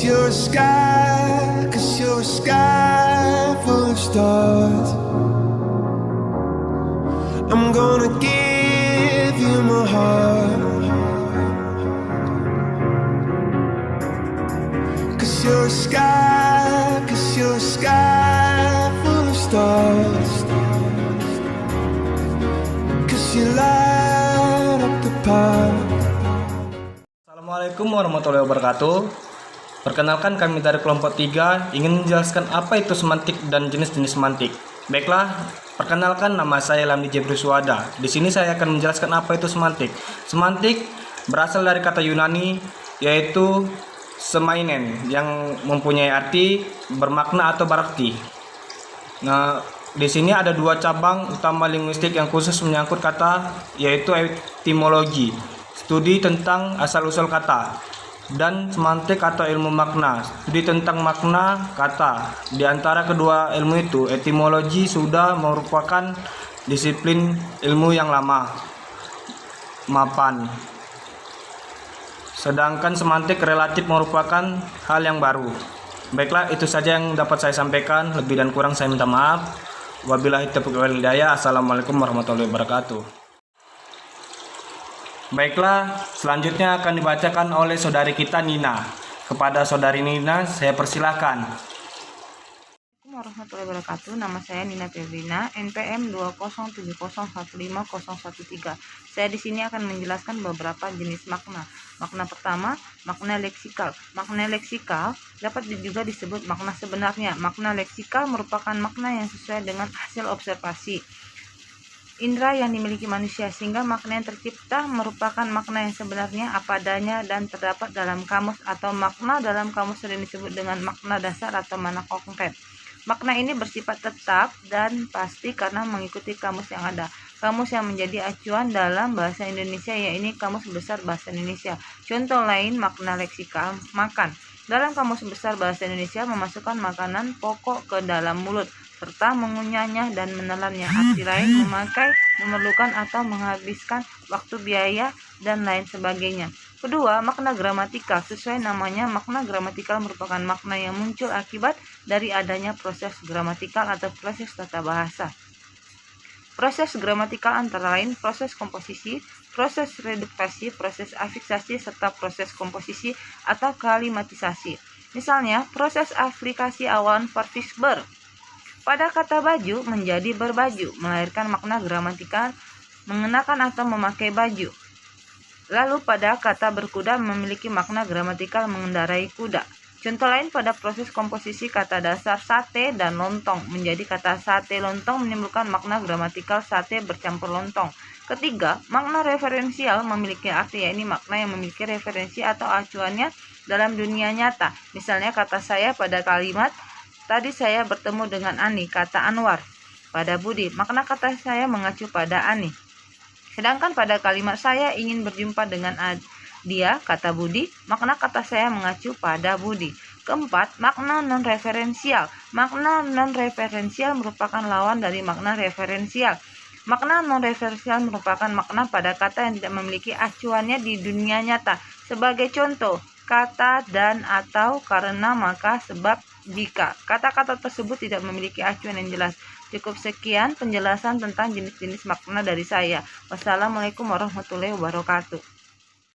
'Cause you're a sky full of stars. I'm gonna give you my heart. 'Cause you're a sky full of stars. 'Cause you light up the path. Assalamualaikum warahmatullahi wabarakatuh. Perkenalkan, kami dari kelompok 3 ingin menjelaskan apa itu semantik dan jenis-jenis semantik. Baiklah, perkenalkan, nama saya Lamdi Jebri Suwada. Di sini saya akan menjelaskan apa itu semantik. Semantik berasal dari kata Yunani yaitu semainen yang mempunyai arti bermakna atau berarti. Nah, di sini ada dua cabang utama linguistik yang khusus menyangkut kata, yaitu etimologi, studi tentang asal-usul kata, dan semantik atau ilmu makna, studi tentang makna kata. Di antara kedua ilmu itu, etimologi sudah merupakan disiplin ilmu yang lama, mapan. Sedangkan semantik relatif merupakan hal yang baru. Baiklah, itu saja yang dapat saya sampaikan. Lebih dan kurang saya minta maaf. Wabillahi taufiq wal hidayah. Assalamualaikum warahmatullahi wabarakatuh. Baiklah, selanjutnya akan dibacakan oleh saudari kita Nina. Kepada saudari Nina, saya persilahkan. Assalamualaikum warahmatullahi wabarakatuh. Nama saya Nina Febrina, NPM 207015013. Saya di sini akan menjelaskan beberapa jenis makna. Makna pertama, makna leksikal. Makna leksikal dapat juga disebut makna sebenarnya. Makna leksikal merupakan makna yang sesuai dengan hasil observasi indera yang dimiliki manusia, sehingga makna yang tercipta merupakan makna yang sebenarnya apa adanya dan terdapat dalam kamus, atau makna dalam kamus sering disebut dengan makna dasar atau makna konkret. Makna ini bersifat tetap dan pasti karena mengikuti kamus yang ada. Kamus yang menjadi acuan dalam bahasa Indonesia yaitu Kamus Besar Bahasa Indonesia. Contoh lain makna leksikal, makan. Dalam Kamus Besar Bahasa Indonesia, memasukkan makanan pokok ke dalam mulut serta mengunyahnya dan menelannya. Arti lain, memakai, memerlukan atau menghabiskan waktu, biaya, dan lain sebagainya. Kedua, makna gramatikal. Sesuai namanya, makna gramatikal merupakan makna yang muncul akibat dari adanya proses gramatikal atau proses tata bahasa. Proses gramatikal antara lain proses komposisi, proses reduksi, proses afiksasi, serta proses komposisi atau kalimatisasi. Misalnya, proses aplikasi awan verb ber pada kata baju menjadi berbaju, melahirkan makna gramatikal mengenakan atau memakai baju. Lalu pada kata berkuda memiliki makna gramatikal mengendarai kuda. Contoh lain pada proses komposisi kata dasar sate dan lontong menjadi kata sate lontong menimbulkan makna gramatikal sate bercampur lontong. Ketiga, makna referensial memiliki arti yaitu makna yang memiliki referensi atau acuannya dalam dunia nyata. Misalnya kata saya pada kalimat tadi saya bertemu dengan Ani, kata Anwar. Pada Budi, makna kata saya mengacu pada Ani. Sedangkan pada kalimat saya ingin berjumpa dengan dia, kata Budi, makna kata saya mengacu pada Budi. Keempat, makna non-referensial. Makna non-referensial merupakan lawan dari makna referensial. Makna non-referensial merupakan makna pada kata yang tidak memiliki acuannya di dunia nyata. Sebagai contoh, kata dan, atau, karena, maka, sebab, jika. Kata-kata tersebut tidak memiliki acuan yang jelas. Cukup sekian penjelasan tentang jenis-jenis makna dari saya. Wassalamualaikum warahmatullahi wabarakatuh.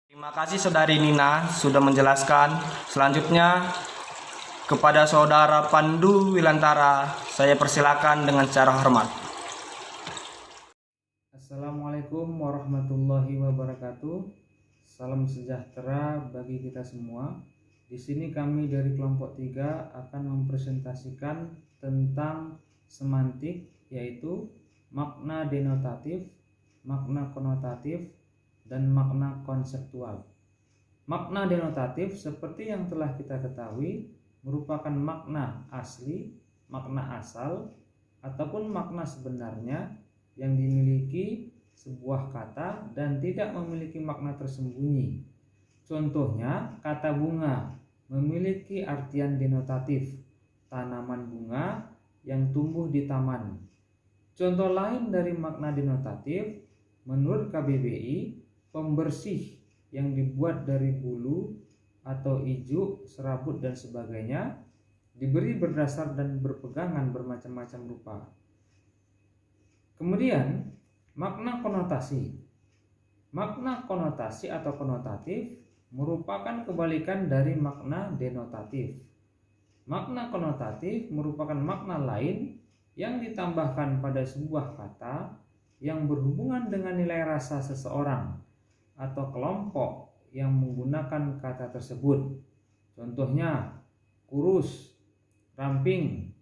Terima kasih saudari Nina sudah menjelaskan. Selanjutnya kepada saudara Pandu Wilantara, saya persilakan dengan secara hormat. Assalamualaikum warahmatullahi wabarakatuh. Salam sejahtera bagi kita semua. Di sini kami dari kelompok 3 akan mempresentasikan tentang semantik, yaitu makna denotatif, makna konotatif, dan makna konseptual. Makna denotatif seperti yang telah kita ketahui merupakan makna asli, makna asal, ataupun makna sebenarnya yang dimiliki sebuah kata dan tidak memiliki makna tersembunyi. Contohnya, kata bunga memiliki artian denotatif, tanaman bunga yang tumbuh di taman. Contoh lain dari makna denotatif, menurut KBBI, pembersih yang dibuat dari bulu atau ijuk, serabut, dan sebagainya, diberi berdasar dan berpegangan bermacam-macam rupa. Kemudian, makna konotasi. Makna konotasi atau konotatif merupakan kebalikan dari makna denotatif. Makna konotatif merupakan makna lain yang ditambahkan pada sebuah kata yang berhubungan dengan nilai rasa seseorang atau kelompok yang menggunakan kata tersebut. Contohnya, kurus, ramping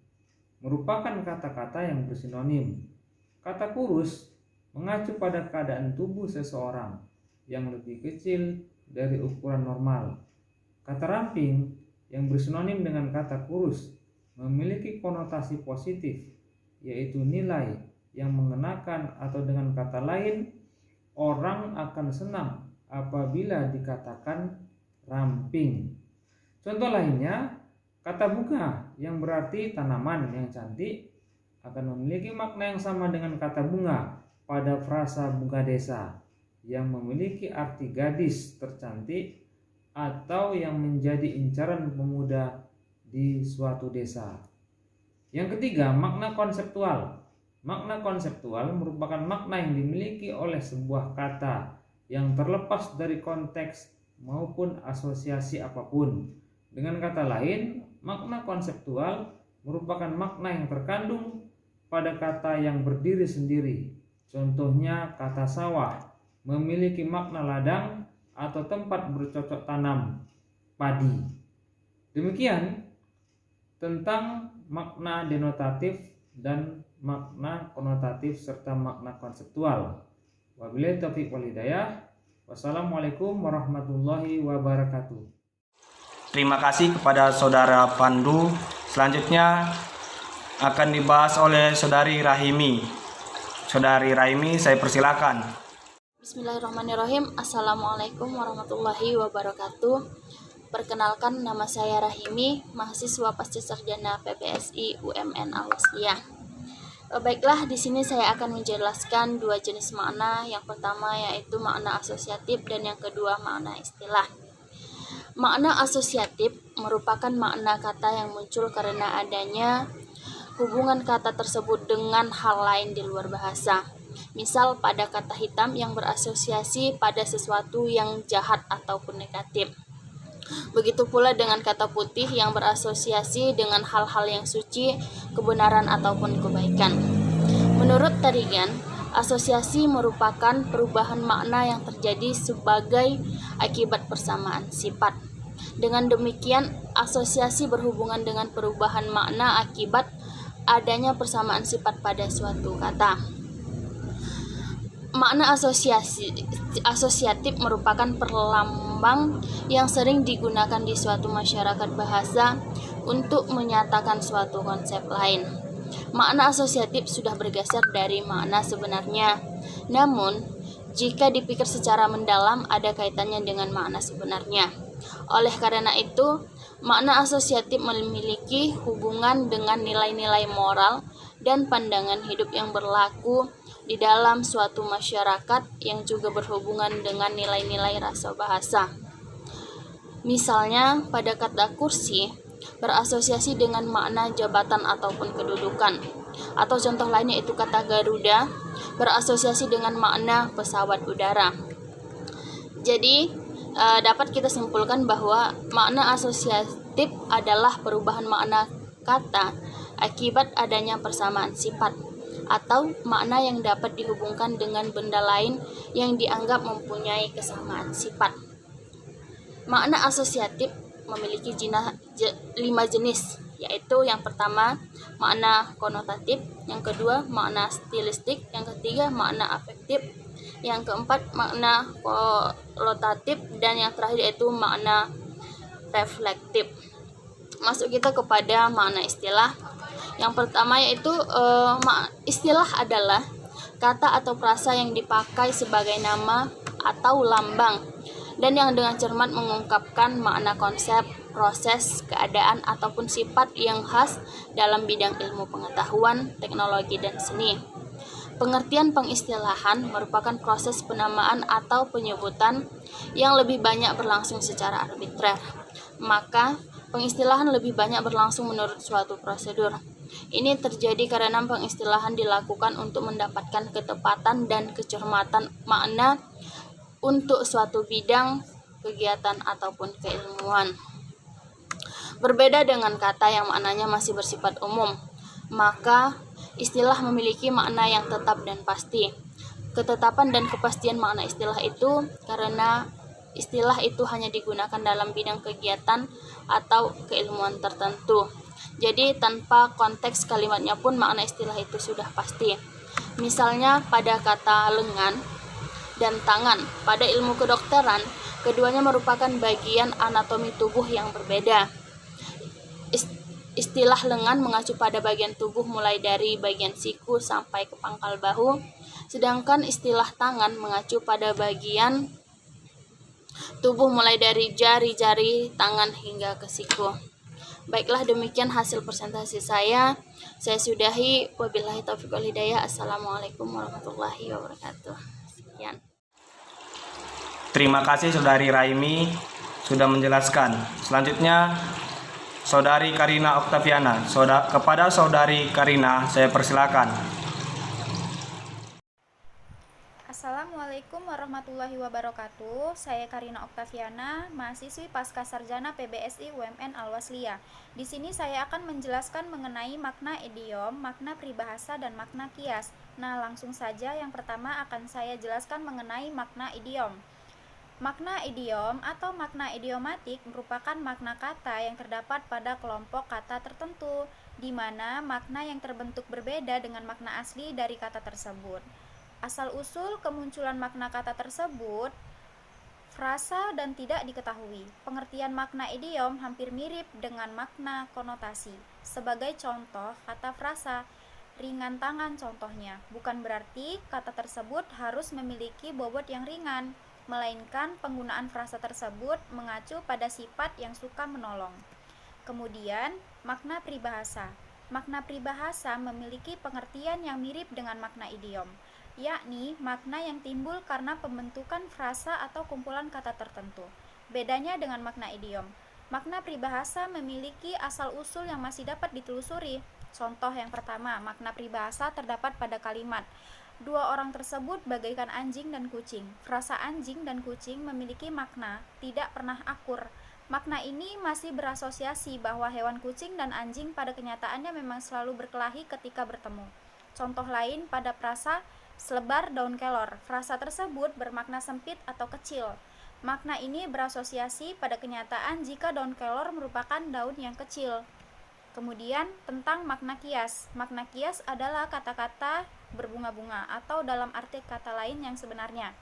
merupakan kata-kata yang bersinonim. Kata kurus mengacu pada keadaan tubuh seseorang yang lebih kecil dari ukuran normal. Kata ramping yang bersinonim dengan kata kurus memiliki konotasi positif, yaitu nilai yang mengenakan, atau dengan kata lain, orang akan senang apabila dikatakan ramping. Contoh lainnya, kata bunga yang berarti tanaman yang cantik akan memiliki makna yang sama dengan kata bunga pada frasa bunga desa yang memiliki arti gadis tercantik atau yang menjadi incaran pemuda di suatu desa. Yang ketiga, makna konseptual. Makna konseptual merupakan makna yang dimiliki oleh sebuah kata yang terlepas dari konteks maupun asosiasi apapun. Dengan kata lain, makna konseptual merupakan makna yang terkandung pada kata yang berdiri sendiri. Contohnya, kata sawah memiliki makna ladang atau tempat bercocok tanam padi. Demikian tentang makna denotatif dan makna konotatif serta makna konseptual. Wabillahi taufiq wal hidayah. Wassalamualaikum warahmatullahi wabarakatuh. Terima kasih kepada Saudara Pandu. Selanjutnya akan dibahas oleh Saudari Rahimi. Saudari Rahimi, saya persilakan. Bismillahirrahmanirrahim. Assalamualaikum warahmatullahi wabarakatuh. Perkenalkan, nama saya Rahimi, mahasiswa Pascasarjana PPSI UMN Al-Wasliyah. Baiklah, di sini saya akan menjelaskan dua jenis makna. Yang pertama yaitu makna asosiatif dan yang kedua makna istilah. Makna asosiatif merupakan makna kata yang muncul karena adanya hubungan kata tersebut dengan hal lain di luar bahasa. Misal pada kata hitam yang berasosiasi pada sesuatu yang jahat ataupun negatif. Begitu pula dengan kata putih yang berasosiasi dengan hal-hal yang suci, kebenaran ataupun kebaikan. Menurut Tarigan, asosiasi merupakan perubahan makna yang terjadi sebagai akibat persamaan sifat. Dengan demikian, asosiasi berhubungan dengan perubahan makna akibat adanya persamaan sifat pada suatu kata. Makna asosiatif merupakan perlambang yang sering digunakan di suatu masyarakat bahasa untuk menyatakan suatu konsep lain. Makna asosiatif sudah bergeser dari makna sebenarnya. Namun, jika dipikir secara mendalam ada kaitannya dengan makna sebenarnya. Oleh karena itu, makna asosiatif memiliki hubungan dengan nilai-nilai moral dan pandangan hidup yang berlaku di dalam suatu masyarakat yang juga berhubungan dengan nilai-nilai rasa bahasa. Misalnya, pada kata kursi berasosiasi dengan makna jabatan ataupun kedudukan. Atau contoh lainnya itu kata Garuda berasosiasi dengan makna pesawat udara. Jadi, dapat kita simpulkan bahwa makna asosiatif adalah perubahan makna kata akibat adanya persamaan sifat atau makna yang dapat dihubungkan dengan benda lain yang dianggap mempunyai kesamaan sifat. Makna asosiatif memiliki 5 jenis, yaitu yang pertama makna konotatif, yang kedua makna stilistik, yang ketiga makna afektif, yang keempat makna kolotatif, dan yang terakhir yaitu makna reflektif. Masuk kita kepada makna istilah. Yang pertama yaitu istilah adalah kata atau frasa yang dipakai sebagai nama atau lambang dan yang dengan cermat mengungkapkan makna konsep, proses, keadaan ataupun sifat yang khas dalam bidang ilmu pengetahuan, teknologi, dan seni. Pengertian pengistilahan merupakan proses penamaan atau penyebutan yang lebih banyak berlangsung secara arbitrer. maka pengistilahan lebih banyak berlangsung menurut suatu prosedur. Ini terjadi karena pengistilahan dilakukan untuk mendapatkan ketepatan dan kecermatan makna untuk suatu bidang kegiatan ataupun keilmuan. Berbeda dengan kata yang maknanya masih bersifat umum, maka istilah memiliki makna yang tetap dan pasti. Ketetapan dan kepastian makna istilah itu karena istilah itu hanya digunakan dalam bidang kegiatan atau keilmuan tertentu. Jadi tanpa konteks kalimatnya pun makna istilah itu sudah pasti. Misalnya pada kata lengan dan tangan, pada ilmu kedokteran, keduanya merupakan bagian anatomi tubuh yang berbeda. Istilah lengan mengacu pada bagian tubuh mulai dari bagian siku sampai ke pangkal bahu, sedangkan istilah tangan mengacu pada bagian tubuh mulai dari jari-jari tangan hingga ke siku. Baiklah, demikian hasil presentasi saya. Saya sudahi. Wabillahi taufiq wal hidayah. Assalamualaikum warahmatullahi wabarakatuh. Sekian. Terima kasih Saudari Raimi sudah menjelaskan. Selanjutnya Saudari Karina Oktaviana. Kepada Saudari Karina saya persilakan. Assalamualaikum warahmatullahi wabarakatuh. Saya Karina Oktaviana, mahasiswi Pasca Sarjana PBSI UMN Al-Wasliyah. Di sini saya akan menjelaskan mengenai makna idiom, makna peribahasa, dan makna kias. Nah, langsung saja yang pertama akan saya jelaskan mengenai makna idiom. Makna idiom atau makna idiomatik merupakan makna kata yang terdapat pada kelompok kata tertentu, di mana makna yang terbentuk berbeda dengan makna asli dari kata tersebut. Asal-usul kemunculan makna kata tersebut, frasa dan tidak diketahui. Pengertian makna idiom hampir mirip dengan makna konotasi. Sebagai contoh, kata frasa, ringan tangan contohnya, bukan berarti kata tersebut harus memiliki bobot yang ringan, melainkan penggunaan frasa tersebut mengacu pada sifat yang suka menolong. Kemudian, makna peribahasa. Makna peribahasa memiliki pengertian yang mirip dengan makna idiom, yakni makna yang timbul karena pembentukan frasa atau kumpulan kata tertentu. Bedanya dengan makna idiom, makna peribahasa memiliki asal-usul yang masih dapat ditelusuri. Contoh yang pertama, makna peribahasa terdapat pada kalimat, dua orang tersebut bagaikan anjing dan kucing. Frasa anjing dan kucing memiliki makna tidak pernah akur. Makna ini masih berasosiasi bahwa hewan kucing dan anjing pada kenyataannya memang selalu berkelahi ketika bertemu. Contoh lain pada frasa selebar daun kelor. Frasa tersebut bermakna sempit atau kecil. Makna ini berasosiasi pada kenyataan jika daun kelor merupakan daun yang kecil. Kemudian tentang makna kias. Makna kias adalah kata-kata berbunga-bunga atau dalam arti kata lain yang sebenarnya.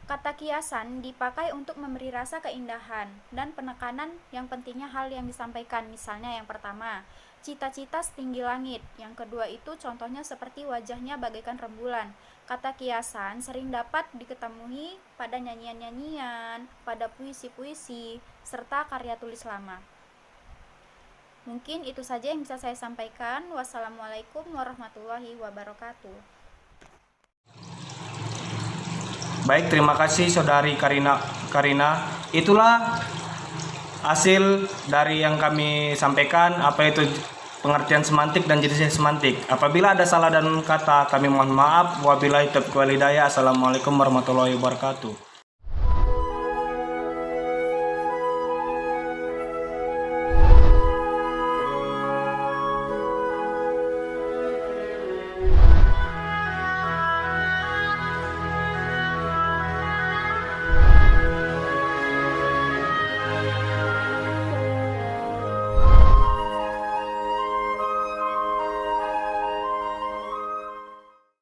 Kata kiasan dipakai untuk memberi rasa keindahan dan penekanan yang pentingnya hal yang disampaikan. Misalnya yang pertama, cita-cita setinggi langit. Yang kedua itu contohnya seperti wajahnya bagaikan rembulan. Kata kiasan sering dapat diketemui pada nyanyian-nyanyian, pada puisi-puisi, serta karya tulis lama. Mungkin itu saja yang bisa saya sampaikan. Wassalamualaikum warahmatullahi wabarakatuh. Baik, terima kasih Saudari Karina. Itulah hasil dari yang kami sampaikan, apa itu pengertian semantik dan jenis semantik. Apabila ada salah dan kata, kami mohon maaf. Wabillahi taufiq wal hidayah. Assalamualaikum warahmatullahi wabarakatuh.